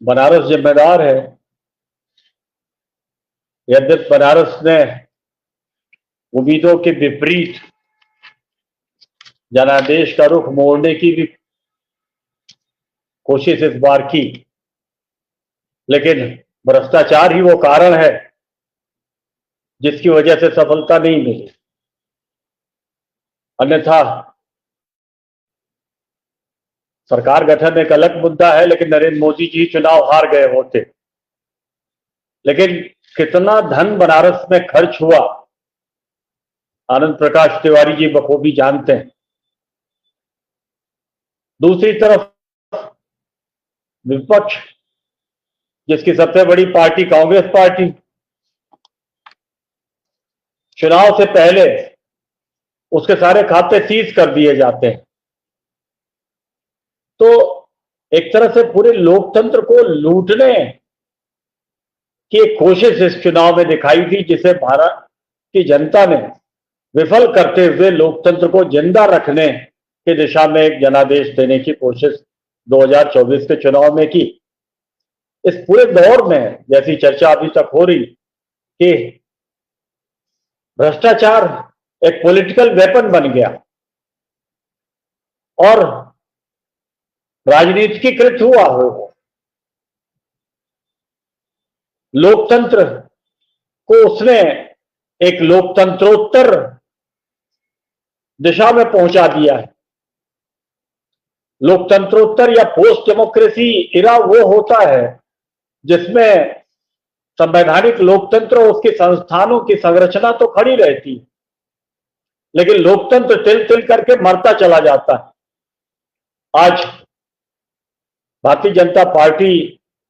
बनारस जिम्मेदार है। यद्यपि बनारस ने उम्मीदों के विपरीत जनादेश का रुख मोड़ने की भी कोशिश इस बार की, लेकिन भ्रष्टाचार ही वो कारण है जिसकी वजह से सफलता नहीं मिली। अन्यथा सरकार गठन एक अलग मुद्दा है, लेकिन नरेंद्र मोदी जी चुनाव हार गए होते। लेकिन कितना धन बनारस में खर्च हुआ, आनंद प्रकाश तिवारी जी बखूबी जानते हैं। दूसरी तरफ विपक्ष, जिसकी सबसे बड़ी पार्टी कांग्रेस पार्टी, चुनाव से पहले उसके सारे खाते सीज कर दिए जाते हैं। तो एक तरह से पूरे लोकतंत्र को लूटने की एक कोशिश इस चुनाव में दिखाई दी, जिसे भारत की जनता ने विफल करते हुए लोकतंत्र को जिंदा रखने की दिशा में एक जनादेश देने की कोशिश 2024 के चुनाव में की। इस पूरे दौर में जैसी चर्चा अभी तक हो रही कि भ्रष्टाचार एक पॉलिटिकल वेपन बन गया और राजनीतिकीकृत हुआ हो, लोकतंत्र को उसने एक लोकतंत्रोत्तर दिशा में पहुंचा दिया है। लोकतंत्रोत्तर या पोस्ट डेमोक्रेसी इरा वो होता है जिसमें संवैधानिक लोकतंत्र और उसके संस्थानों की संरचना तो खड़ी रहती है, लेकिन लोकतंत्र तिल तिल करके मरता चला जाता है। आज भारतीय जनता पार्टी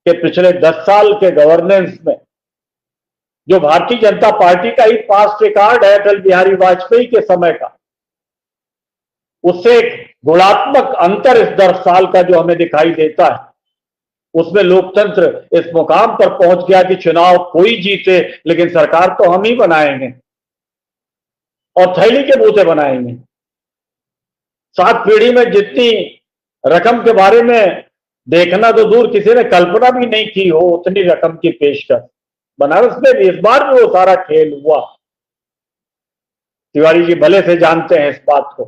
के पिछले 10 साल के गवर्नेंस में जो भारतीय जनता पार्टी का ही पास्ट रिकॉर्ड है अटल बिहारी वाजपेयी के समय का, उससे एक गुणात्मक अंतर इस 10 साल का जो हमें दिखाई देता है। उसमें लोकतंत्र इस मुकाम पर पहुंच गया कि चुनाव कोई जीते, लेकिन सरकार तो हम ही बनाएंगे और थैली के बूते बनाएंगे। 7 पीढ़ी में जितनी रकम के बारे में देखना तो दूर, किसी ने कल्पना भी नहीं की हो उतनी रकम की पेशकश बनारस में भी इस बार भी वो सारा खेल हुआ। तिवारी जी भले से जानते हैं इस बात को।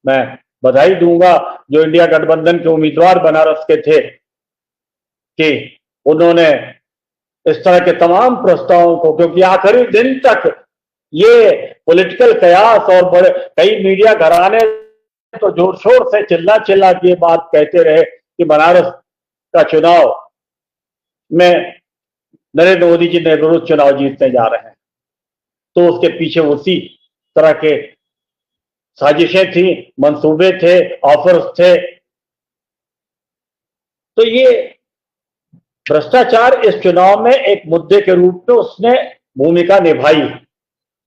मैं बधाई दूंगा जो इंडिया गठबंधन के उम्मीदवार बनारस के थे कि उन्होंने इस तरह के तमाम प्रस्तावों को, क्योंकि आखिरी दिन तक ये पॉलिटिकल कयास और बड़े कई मीडिया घराने तो जोर शोर से चिल्ला चिल्ला के बात कहते रहे कि बनारस का चुनाव में नरेंद्र मोदी जी निर्विरोध चुनाव जीतने जा रहे हैं। तो उसके पीछे उसी तरह के साजिशें थी, मंसूबे थे, ऑफर्स थे। तो ये भ्रष्टाचार इस चुनाव में एक मुद्दे के रूप में उसने भूमिका निभाई,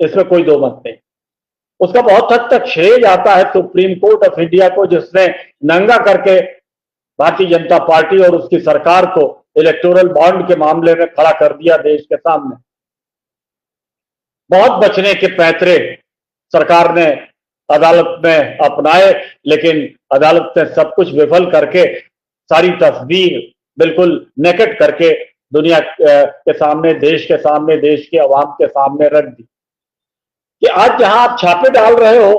इसमें कोई दो मत नहीं। उसका बहुत हद तक श्रेय जाता है सुप्रीम कोर्ट ऑफ इंडिया को, जिसने नंगा करके भारतीय जनता पार्टी और उसकी सरकार को इलेक्टोरल बॉन्ड के मामले में खड़ा कर दिया देश के सामने। बहुत बचने के पैंतरे सरकार ने अदालत में अपनाए, लेकिन अदालत ने सब कुछ विफल करके सारी तस्वीर बिल्कुल नेकेड करके दुनिया के सामने, देश के सामने, देश के अवाम के सामने रख दी कि आज जहां आप छापे डाल रहे हो,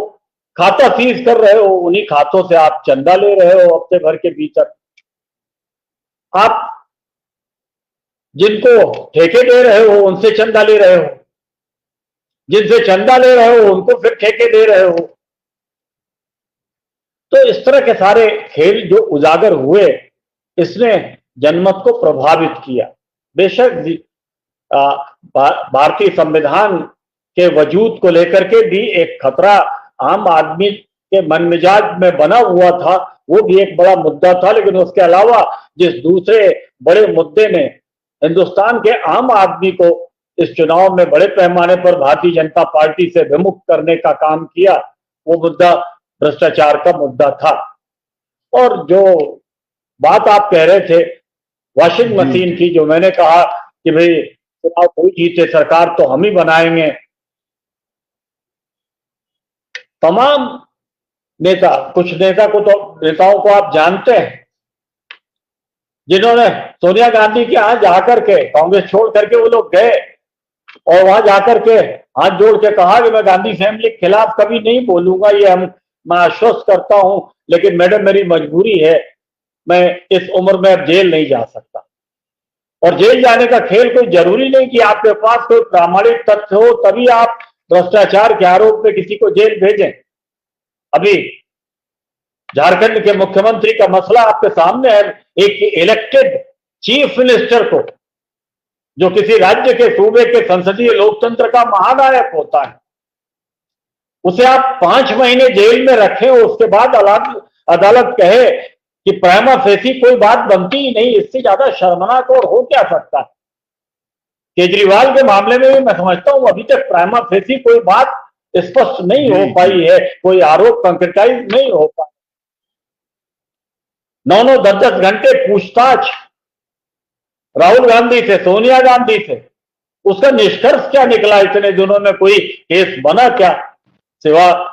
खाता सीज कर रहे हो, उन्हीं खातों से आप चंदा ले रहे हो हफ्ते भर के भीतर। आप जिनको ठेके दे रहे हो उनसे चंदा ले रहे हो, जिनसे चंदा ले रहे हो उनको फिर ठेके दे रहे हो। तो इस तरह के सारे खेल जो उजागर हुए, इसने जनमत को प्रभावित किया। बेशक भारतीय संविधान के वजूद को लेकर के भी एक खतरा आम आदमी के मन मिजाज में बना हुआ था, वो भी एक बड़ा मुद्दा था। लेकिन उसके अलावा जिस दूसरे बड़े मुद्दे ने हिंदुस्तान के आम आदमी को इस चुनाव में बड़े पैमाने पर भारतीय जनता पार्टी से विमुख करने का काम किया, वो मुद्दा भ्रष्टाचार का मुद्दा था। और जो बात आप कह रहे थे वॉशिंग मशीन की, जो मैंने कहा कि भाई चुनाव कोई जीते सरकार तो हम ही बनाएंगे, तमाम नेता, कुछ नेताओं को आप जानते हैं जिन्होंने सोनिया गांधी के यहाँ जाकर के, कांग्रेस छोड़ करके वो लोग गए और वहां जाकर के हाथ जोड़ के कहा कि मैं गांधी फैमिली के खिलाफ कभी नहीं बोलूंगा, ये मैं आश्वस्त करता हूं, लेकिन मैडम मेरी मजबूरी है, मैं इस उम्र में अब जेल नहीं जा सकता। और जेल जाने का खेल कोई जरूरी नहीं कि आपके पास कोई प्रामाणिक तथ्य हो तभी आप भ्रष्टाचार के आरोप में किसी को जेल भेजें। अभी झारखंड के मुख्यमंत्री का मसला आपके सामने है। एक इलेक्टेड चीफ मिनिस्टर को, जो किसी राज्य के सूबे के संसदीय लोकतंत्र का महानायक होता है, उसे आप 5 महीने जेल में रखें और उसके बाद अदालत कहे कि प्राइमा फेसी कोई बात बनती ही नहीं, इससे ज्यादा शर्मनाक और हो क्या सकता है। केजरीवाल के मामले में भी मैं समझता हूं अभी तक प्राइमा फेसी कोई बात स्पष्ट नहीं हो पाई है, कोई आरोप कंक्रेटाइज नहीं हो पाया। 9-9, 10-10 घंटे पूछताछ राहुल गांधी से, सोनिया गांधी से, उसका निष्कर्ष क्या निकला? इतने दिनों में कोई केस बना क्या? सिवा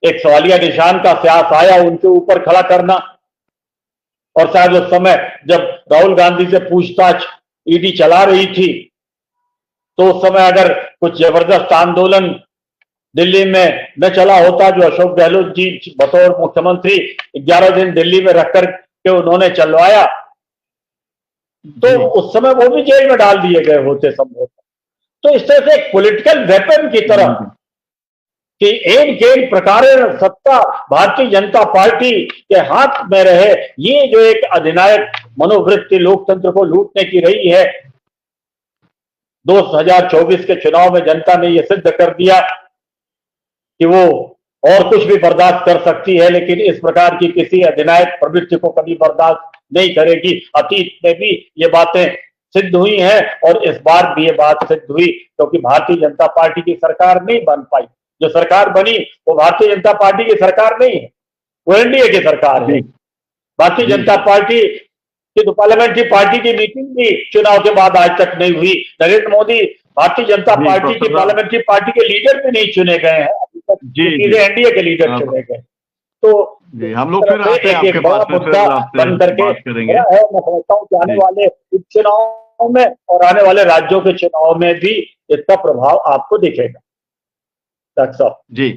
एक सवालिया निशान का स्यास आया उनके ऊपर खड़ा करना। और शायद उस समय जब राहुल गांधी से पूछताछ ईडी चला रही थी, तो उस समय अगर कुछ जबरदस्त आंदोलन दिल्ली में न चला होता, जो अशोक गहलोत जी बतौर मुख्यमंत्री 11 दिन दिल्ली में रखकर के उन्होंने चलवाया, तो उस समय वो भी जेल में डाल दिए गए होते संभव। तो इस तरह से एक पॉलिटिकल वेपन की तरह कि एक प्रकार सत्ता भारतीय जनता पार्टी के हाथ में रहे, ये जो एक अधिनायक मनोवृत्ति लोकतंत्र को लूटने की रही है। 2024 के चुनाव में जनता ने यह सिद्ध कर दिया कि वो और कुछ भी बर्दाश्त कर सकती है, लेकिन इस प्रकार की किसी अधिनायक प्रवृत्ति को कभी बर्दाश्त नहीं करेगी। अतीत में भी ये बातें सिद्ध हुई हैं और इस बार भी ये बात सिद्ध हुई, क्योंकि भारतीय जनता पार्टी की सरकार नहीं बन पाई। जो सरकार बनी वो भारतीय जनता पार्टी की सरकार नहीं है, वो एनडीए की सरकार है। भारतीय जनता पार्टी की तो पार्लियामेंट्री पार्टी की मीटिंग भी चुनाव के बाद आज तक नहीं हुई। नरेंद्र मोदी भारतीय जनता पार्टी की पार्लियामेंट्री पार्टी के लीडर भी नहीं चुने गए हैं अभी तक, सीधे एनडीए के लीडर चुने गए। तो हम लोग फिर आते हैं आपके पास, मुद्दा बन करके है। मैं समझता हूँ कि आने वाले उपचुनाव में और आने वाले राज्यों के चुनाव में भी इसका प्रभाव आपको दिखेगा। जी।